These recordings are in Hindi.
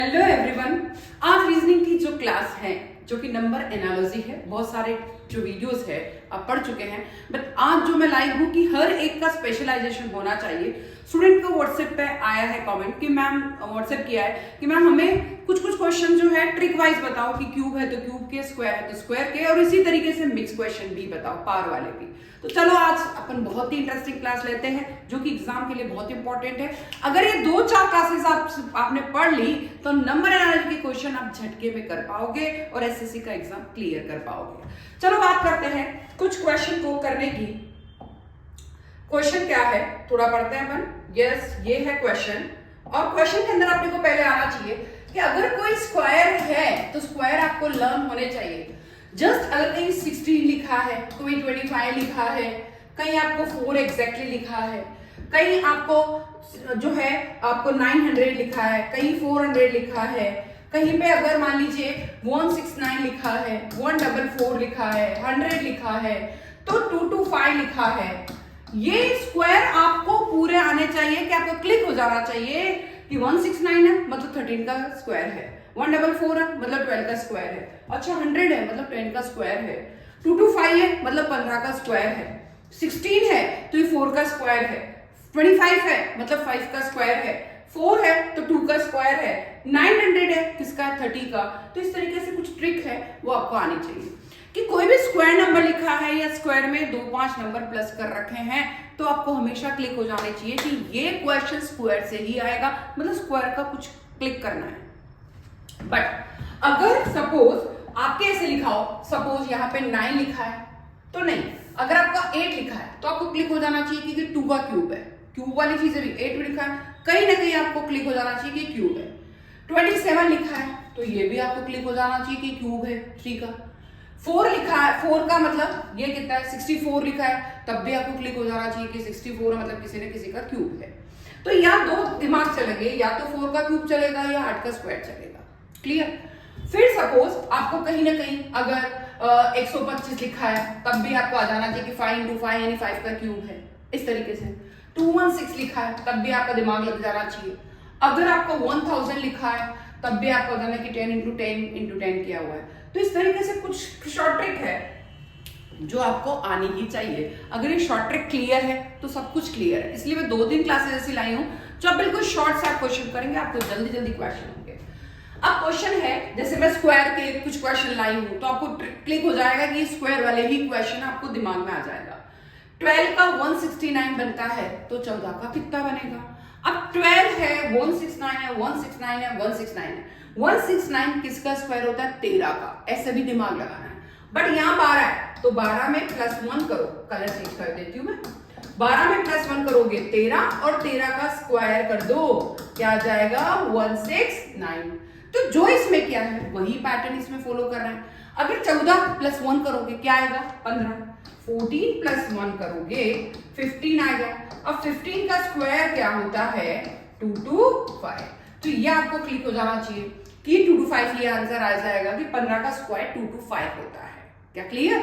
हेलो एवरीवन, आज रीजनिंग की जो क्लास है जो कि नंबर एनालॉजी है, बहुत सारे जो वीडियोस है आप पढ़ चुके हैं, बट आज जो मैं लाई हूँ कि हर एक का स्पेशलाइजेशन होना चाहिए। स्टूडेंट को व्हाट्सएप पे आया है कमेंट कि मैम, व्हाट्सएप किया है कि मैम हमें कुछ क्वेश्चन जो है ट्रिक वाइज बताओ कि क्यूब है तो क्यूब के, स्क्वायर है तो स्क्वायर के, और इसी तरीके से मिक्स क्वेश्चन भी बताओ, पार वाले भी। तो चलो आज अपन बहुत ही इंटरेस्टिंग क्लास लेते हैं जो कि एग्जाम के लिए बहुत इंपॉर्टेंट है। अगर ये 2-4 क्लासेस आपने पढ़ ली तो नंबर एनालिसिस के क्वेश्चन आप झटके में कर पाओगे और एसएससी का एग्जाम क्लियर कर पाओगे। चलो बात करते हैं कुछ क्वेश्चन को करने की। क्वेश्चन क्या है थोड़ा पढ़ते हैं अपन। यस, ये है क्वेश्चन, और क्वेश्चन के अंदर अपने को पहले आना चाहिए कि अगर कोई स्क्वायर है तो स्क्वायर आपको लर्न होने चाहिए। जस्ट अगर कहीं 16 लिखा है, कोई 25 लिखा है, कहीं आपको 4 एग्जैक्टली लिखा है, कहीं आपको जो है आपको 900 लिखा है, कहीं 400 लिखा है, कहीं पे अगर मान लीजिए 169 लिखा है, 144 लिखा है, 100 लिखा है, तो 225 लिखा है। ये स्क्वायर आपको पूरे आने चाहिए कि आपको क्लिक हो जाना चाहिए कि 169 है मतलब 13 का स्क्वायर है, 144 है मतलब 12 का स्क्वायर है, अच्छा 100 है मतलब 10 का स्क्वायर है, 225 है मतलब 15 का स्क्वायर है, 16 है तो ये 4 का स्क्वायर है, 25 है मतलब 5 का स्क्वायर है, 4 है तो 2 का स्क्वायर है, 900 है किसका, 30 का। तो इस तरीके से कुछ ट्रिक है वो आपको आनी चाहिए कि कोई भी स्क्वायर नंबर लिखा है या स्क्वायर में 2-5 नंबर प्लस कर रखे हैं तो आपको हमेशा क्लिक हो जाने चाहिए कि ये क्वेश्चन स्क्वायर से ही आएगा, मतलब स्क्वायर का कुछ क्लिक करना है। बट अगर सपोज आपके ऐसे लिखा हो, सपोज यहाँ पे 9 लिखा है तो नहीं, अगर आपका 8 लिखा है तो आपको क्लिक हो जाना चाहिए कि 2 का क्यूब है, क्यूब वाली चीजें भी 8 लिखा है, कहीं ना कहीं आपको क्लिक हो जाना चाहिए कि क्यूब है। 27 लिखा है तो ये भी आपको क्लिक हो जाना चाहिए कि क्यूब है 3 का। 4 लिखा है, 4 का मतलब ये कितना है, 64 लिखा है, तब भी आपको क्लिक हो जाना चाहिए कि 64 मतलब किसी न किसी का क्यूब है। तो या दो दिमाग चलेंगे, या तो 4 का क्यूब चलेगा या 8 का स्क्वायर चलेगा। क्लियर। फिर सपोज आपको कहीं ना कहीं अगर 125 लिखा है तब भी आपको आ जाना चाहिए कि 5 into 5 यानी 5 का क्यूब है। इस तरीके से 216 लिखा है तब भी आपका दिमाग लग जाना चाहिए। अगर आपको 1000 लिखा है तब भी आपको जाना कि 10 into 10 into 10 किया हुआ है। तो इस तरीके से कुछ शॉर्ट ट्रिक है जो आपको आनी ही चाहिए। अगर ये शॉर्ट ट्रिक क्लियर है तो सब कुछ क्लियर है। इसलिए मैं 2-3 क्लासेस ऐसी लाई हूं जो आप बिल्कुल शॉर्ट से आप क्वेश्चन करेंगे, आपको जल्दी जल्दी क्वेश्चन होंगे। अब क्वेश्चन है, जैसे मैं स्क्वायर के कुछ क्वेश्चन लाई हूं तो आपको क्लिक हो जाएगा कि स्क्वायर वाले ही क्वेश्चन आपको दिमाग में आ जाएगा। 12 का 169 बनता है तो 14 का कितना बनेगा। अब 12 है, 169 है, 169 है, 169 है, 169 किसका स्क्वायर होता है, 13 का। ऐसे भी दिमाग लगाना है। बट यहाँ 12 है तो 12 में +1 करो, कलर चेंज कर देती हूँ मैं। 12 में +1 करोगे 13 और 13 का स्क्वायर कर दो, क्या आ जाएगा 169। तो जो इसमें क्या है वही पैटर्न इसमें फॉलो कर रहे हैं। अगर 14 + 1 करोगे क्या आएगा 15, 14 + 1 करोगे 15 आएगा। अब 15 का स्क्वायर क्या होता है 225। तो ये आपको क्लिक हो जाना चाहिए कि 225 ये आंसर आ जाएगा कि 15 का स्क्वायर 225 होता है। क्या क्लियर।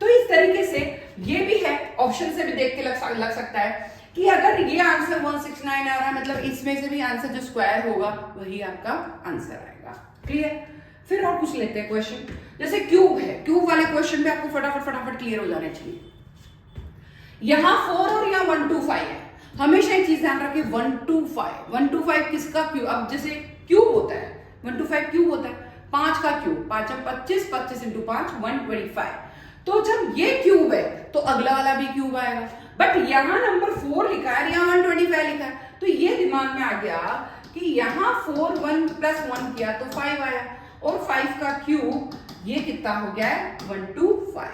तो इस तरीके से ये भी है, ऑप्शन से भी देख के लग सकता है कि अगर ये आंसर 169 आ रहा है मतलब इसमें से भी आंसर जो स्क्वायर होगा वही आपका आंसर आएगा। क्लियर। फिर और कुछ लेते हैं क्वेश्चन, जैसे क्यूब है, क्यूब वाले क्वेश्चन भी आपको फटाफट क्लियर हो जाने चाहिए। यहां 4 और यहाँ 125 है, हमेशा एक चीज ध्यान रखें 125 किसका क्यूब। अब जैसे क्यूब होता है 125 क्यूब होता है 5 का क्यूब, 5 25, 25 into 5 125। तो जब ये क्यूब है तो अगला वाला भी क्यूब आएगा। बट यहाँ नंबर 4 लिखा है, यहाँ 125 लिखा है, तो ये दिमाग में आ गया कि यहाँ 4 1 + 1 किया तो 5 आया, और 5 का क्यूब ये कितना हो गया है 125।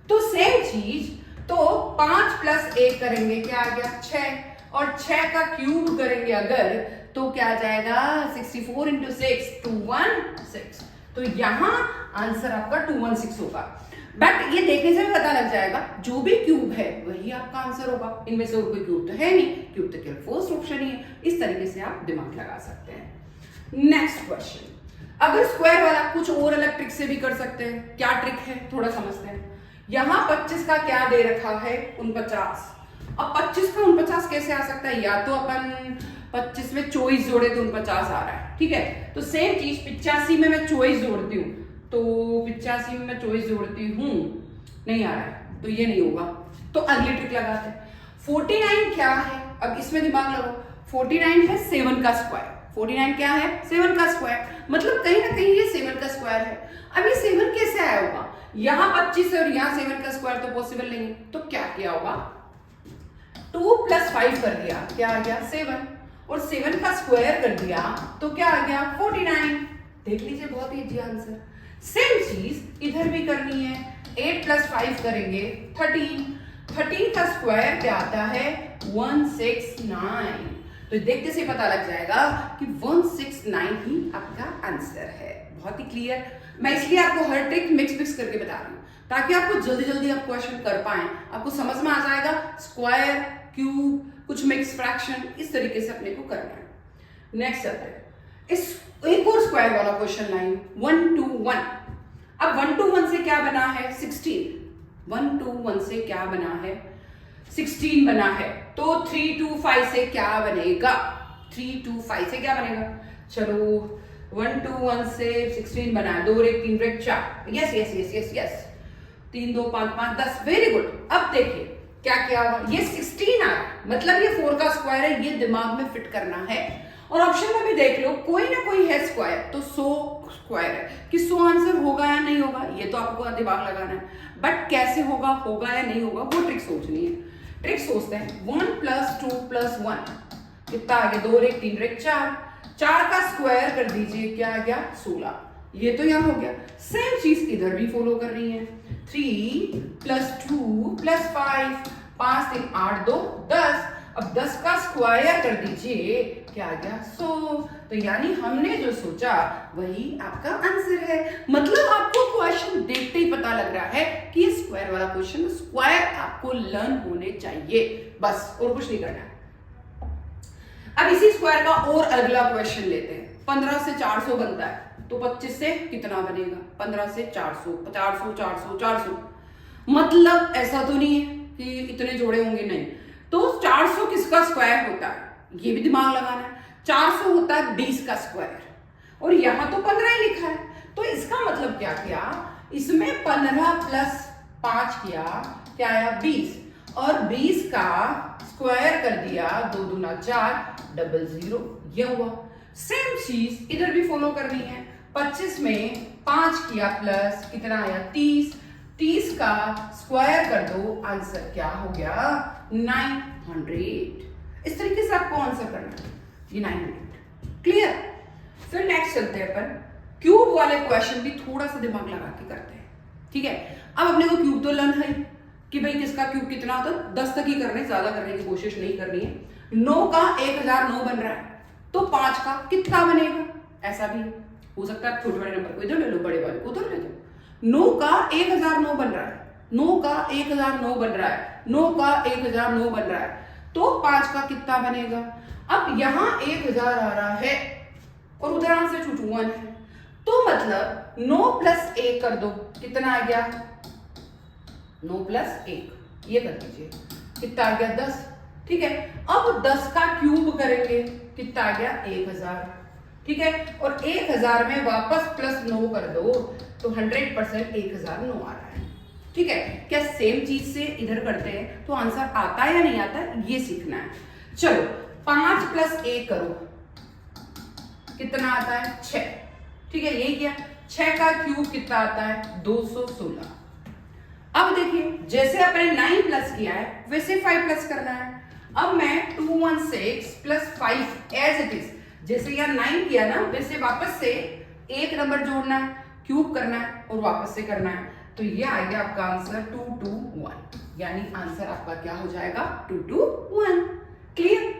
तो सेम चीज, तो 5 + 1 करेंगे क्या आ गया 6, और 6 का क्यूब करेंगे अगर तो क्या आ जाएगा 64 into 6 216। तो यहां आंसर आपका 216 होगा। बट ये देखने से भी पता लग जाएगा जो भी क्यूब है वही आपका आंसर होगा, इनमें से और कोई क्यूब तो है नहीं, क्यूब तो केवल फर्स्ट ऑप्शन ही है। इस तरीके से आप दिमाग लगा सकते हैं। नेक्स्ट क्वेश्चन, अगर स्क्वायर वाला कुछ और अलग ट्रिक से भी कर सकते हैं। क्या ट्रिक है थोड़ा समझते हैं। यहां 25 का क्या दे रखा है 49। अब 25 का 49 कैसे आ सकता है, या तो अपन 25 में 24 जोड़े तो 49 आ रहा है, ठीक है। तो सेम चीज 85 में मैं 24 जोड़ती हूँ, तो 85 में मैं 24 जोड़ती हूँ, नहीं आ रहा है, तो ये नहीं होगा। तो अगली ट्रिक लगाते हैं। 49 क्या है, अब इसमें दिमाग लगाओ। 49 है 7 का स्क्वायर। 49 क्या है, 7 का स्क्वायर, मतलब कहीं ना कहीं ये 7 का स्क्वायर है। अब ये 7 कैसे आया होगा, यहाँ 25 और यहाँ 7 का स्क्वायर तो पॉसिबल नहीं है, तो क्या किया होगा, 2 + 5 कर दिया, क्या आ गया 7, और 7 का स्क्वायर कर दिया तो क्या आ गया 49। देख लीजिए बहुत इजी आंसर। सेम चीज इधर भी करनी है, 8 + 5 करेंगे 13, 13 का स्क्वायर क्या आता है 169। तो देखते से पता लग जाएगा कि 169 ही आपका आंसर है। बहुत ही क्लियर। मैं इसलिए आपको हर ट्रिक मिक्स करके बता रही हूँ ताकि आपको जल्दी जल्दी आप क्वेश्चन कर पाए, आपको समझ में आ जाएगा स्क्वायर, क्यूब, कुछ मिक्स फ्रैक्शन, इस तरीके से अपने को करना है। नेक्स्ट चलते हैं, इस एक और स्क्वायर वाला क्वेश्चन लाइन 1 to 1। अब 1 to 1 से क्या बना है 16, 1 to 1 से क्या बना है 16 बना है, तो 3 to 5 से क्या बनेगा, 3 to 5 से क्या बनेगा, चलो 1 to 1 से 16 बना है, 2 और 1 3 और 4, yes yes yes yes yes, 3 2 5 5 10, very good. अब देखिए क्या क्या होगा, ये 16 आ रहा है, मतलब ये 4 का स्क्वायर है, ये दिमाग में फिट करना है। और ऑप्शन में भी देख लो कोई ना कोई है स्क्वायर, तो 100 स्क्वायर है कि 100 आंसर होगा या नहीं होगा, ये तो आपको दिमाग लगाना है। बट कैसे होगा, होगा या नहीं होगा, वो ट्रिक सोचनी है। ट्रिक सोचते हैं, 1 + 2 + 1 कितना आ गया, 2 और 1 3 और 1 4, 4 का स्क्वायर कर दीजिए, क्या आ गया 16, ये तो यहाँ हो गया। सेम चीज इधर भी फॉलो कर रही है, 3 + 2 + 5, 5 3 8 2 10, अब 10 का स्क्वायर कर दीजिए, क्या आ गया 100। तो यानी हमने जो सोचा वही आपका आंसर है। मतलब आपको क्वेश्चन देखते ही पता लग रहा है कि ये स्क्वायर वाला क्वेश्चन, स्क्वायर आपको लर्न होने चाहिए, बस और कुछ नहीं करना है। अब इसी स्क्वायर का और अगला क्वेश्चन लेते हैं। 15 से 400 बनता है, तो 25 से कितना बनेगा, 15 से 400, 400 400 400, मतलब ऐसा तो नहीं है कि इतने जोड़े होंगे, नहीं। तो 400 किसका स्क्वायर होता है, ये भी दिमाग लगाना है। 400 होता है 20 का स्क्वायर, और यहां तो 15 ही लिखा है, तो इसका मतलब क्या किया, इसमें 15 + 5 किया, क्या आया 20, और 20 का स्क्वायर कर दिया, 2 दूना 4 00, ये हुआ। सेम चीज इधर भी फॉलो करनी है। 25 में 5 किया प्लस कितना आया 30, 30 का स्क्वायर कर दो, आंसर क्या हो गया 900। इस तरीके से आपको आंसर करना है, ये 900। क्लियर। फिर नेक्स्ट चलते हैं अपन, क्यूब वाले क्वेश्चन भी थोड़ा सा दिमाग लगा के करते हैं, ठीक है। अब अपने को क्यूब तो लर्न है कि भाई किसका क्यूब कितना होता है, 10 तक ही करने, ज्यादा करने की कोशिश नहीं करनी है। 9 का 1009 बन रहा है, तो 5 का कितना बनेगा, ऐसा भी हो सकता है। छोटे बड़े नंबर को इधर ले लो, बड़े वाले को उधर ले लो। 9 का 1009 बन रहा है, 9 का 1009 बन रहा है, 9 का 1009 बन रहा है, तो 5 का कितना बनेगा। अब यहां 1000 आ रहा है और उधर आंसर 221 है, तो मतलब 9 + 1 कर दो, कितना आ गया 9 + 1, ये कर दीजिए, कितना आ गया 10, ठीक है। अब 10 का क्यूब करेंगे, कितना आ गया 1000, ठीक है। और 1000 में वापस +9 कर दो, तो 100% 1009 आ रहा है, ठीक है। क्या सेम चीज से इधर करते हैं तो आंसर आता है या नहीं आता है, ये सीखना है। चलो 5 + 1 करो, कितना आता है 6, ठीक है। यही किया, 6 का क्यूब कितना आता है 216। अब देखिए जैसे अपने 9 प्लस किया है वैसे 5 प्लस करना है। अब मैं 216 + 5 एज इट इज, जैसे यहाँ 9 किया ना वैसे वापस से एक नंबर जोड़ना है, क्यूब करना है और वापस से करना है, तो ये आ गया आपका आंसर 221, यानी आंसर आपका क्या हो जाएगा 221। क्लियर।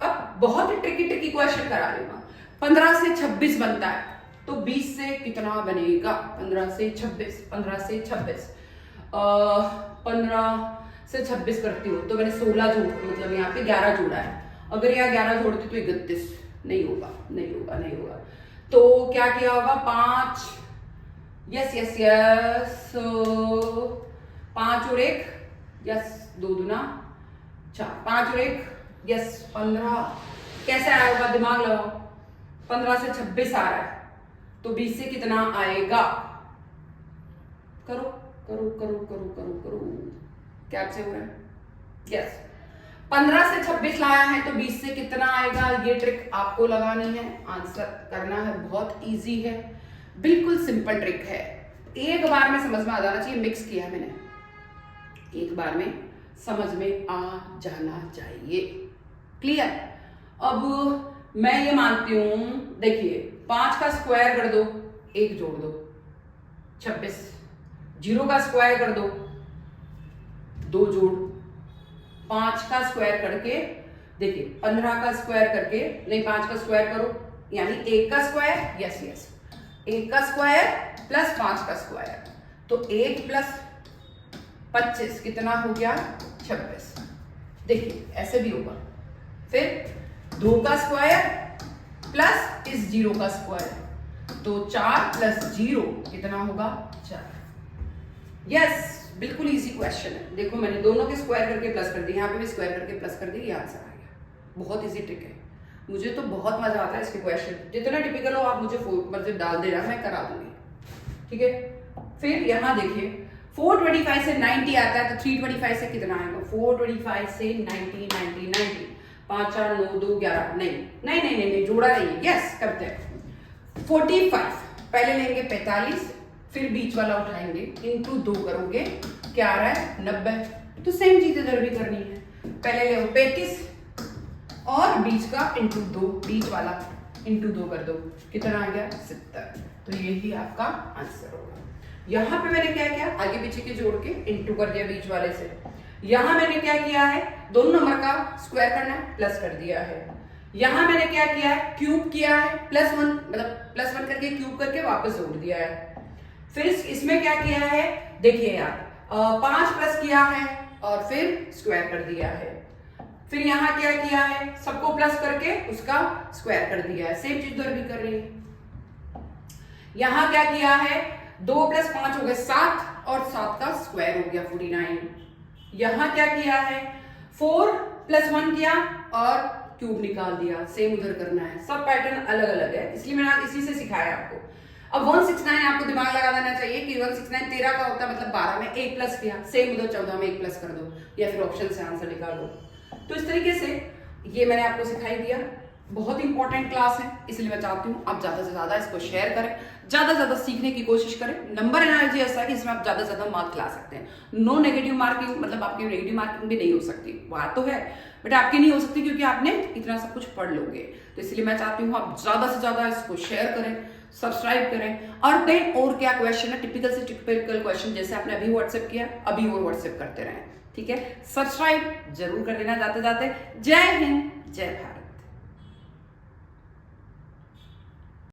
अब बहुत ही ट्रिकी क्वेश्चन करा लूंगा। 15 से 26 बनता है, तो 20 से कितना बनेगा, 15 से 26, 15 से 26, 15 से 26 करती हूँ तो मैंने 16 जोड़, मतलब यहाँ पे 11 जोड़ा है। अगर यहाँ 11 जोड़ती तो 31, नहीं होगा नहीं होगा नहीं होगा। तो क्या किया होगा 5, यस यस यस, 5 और 1, यस 2 दूना 4, 5 और 1, यस 15, कैसे आया होगा, दिमाग लगाओ। 15 से 26 आ रहा है, तो 20 से कितना आएगा? करो करो करो करो करो करो, क्या से हो रहा है? यस, 15 से 26 लाया है तो 20 से कितना आएगा? ये ट्रिक आपको लगानी है, आंसर करना है। बहुत इजी है, बिल्कुल सिंपल ट्रिक है। एक बार में समझ में आ जाना चाहिए। मिक्स किया मैंने, एक बार में समझ में आ जाना चाहिए। क्लियर? अब मैं ये मानती हूं, देखिए 5 का स्क्वायर कर दो, 1 जोड़ दो 26, 0 का स्क्वायर कर दो, 2 जोड़, 5 का स्क्वायर करके देखिए 15 का स्क्वायर करके, नहीं 5 का स्क्वायर करो, यानी 1 का स्क्वायर, यस यस 1 का स्क्वायर प्लस 5 का स्क्वायर, तो 1 प्लस 25 कितना हो गया? 26। देखिए ऐसे भी होगा। फिर 2 का स्क्वायर प्लस इस 0 का स्क्वायर, तो 4 प्लस 0 कितना होगा? 4। यस, बिल्कुल इजी क्वेश्चन है। देखो मैंने दोनों के स्क्वायर करके प्लस कर दी, यहाँ पे भी स्क्वायर करके प्लस कर दी, ये आंसर आ गया। बहुत इजी ट्रिक है, मुझे तो बहुत मजा आता है इसके क्वेश्चन। जितना टिपिकल हो आप मुझे मतलब डाल देना, मैं करा दूंगी। ठीक है, फिर यहाँ देखिए 425 से 90 आता है, तो 325 से कितना आएगा? 425 से 90, 90, 90, 5 4 9 2 11, नहीं जोड़ा नहीं है। यस करते हैं। 45 पहले लेंगे 45, फिर बीच वाला उठाएंगे, इंटू 2 करोगे, क्या आ रहा है? 90। तो सेम चीज इधर भी करनी है, पहले ले 35 और बीच का इंटू 2, बीच वाला इंटू 2 कर दो, कितना आ गया? 70। तो यही आपका आंसर होगा। यहां पे मैंने क्या किया? आगे पीछे के जोड़ के इंटू कर दिया बीच वाले से। यहां मैंने क्या किया है? दोनों नंबर का स्क्वायर करना है, प्लस कर दिया है। यहां मैंने क्या किया है? क्यूब किया है, +1 मतलब +1 करके क्यूब करके वापस जोड़ दिया है। फिर इसमें क्या किया है? देखिए यार 5 प्लस किया है और फिर स्क्वायर कर दिया है। फिर यहाँ क्या किया है? सबको प्लस करके उसका स्क्वायर कर दिया है। सेम चीज उधर भी कर रही है। यहाँ क्या किया है? 2 + 5 हो गए 7 और 7 का स्क्वायर हो गया 49। यहाँ क्या किया है? 4 + 1 किया और क्यूब निकाल दिया। सेम उधर करना है, सब पैटर्न अलग अलग है, इसलिए मैंने आज इसी से सिखाया आपको। अब 169 आपको दिमाग लगा देना चाहिए कि 169 13 का होता है, मतलब 12 में 1 प्लस किया, सेम उधर 14 में 1 प्लस कर दो, या फिर ऑप्शन से आंसर निकाल दो। तो इस तरीके से ये मैंने आपको सिखाई दिया। बहुत इंपॉर्टेंट क्लास है, इसलिए मैं चाहती हूँ आप ज्यादा से ज्यादा इसको शेयर करें, ज्यादा से ज्यादा सीखने की कोशिश करें। नंबर एनालिसिस ऐसा है कि इसमें आप ज्यादा से ज्यादा मार्क्स ला सकते हैं। नो नेगेटिव मार्किंग, मतलब आपकी नेगेटिव मार्किंग भी नहीं हो सकती, बात तो है, बट आपकी नहीं हो सकती क्योंकि आपने इतना सब कुछ पढ़ लोगे। तो इसलिए मैं चाहती हूँ आप ज्यादा से ज्यादा इसको शेयर करें, सब्सक्राइब करें। और देन और क्या क्वेश्चन है, टिपिकल से टिपिकल क्वेश्चन जैसे आपने अभी व्हाट्सएप किया, अभी और व्हाट्सएप करते रहें। ठीक है, सब्सक्राइब जरूर कर लेना जाते जाते। जय हिंद, जय भारत।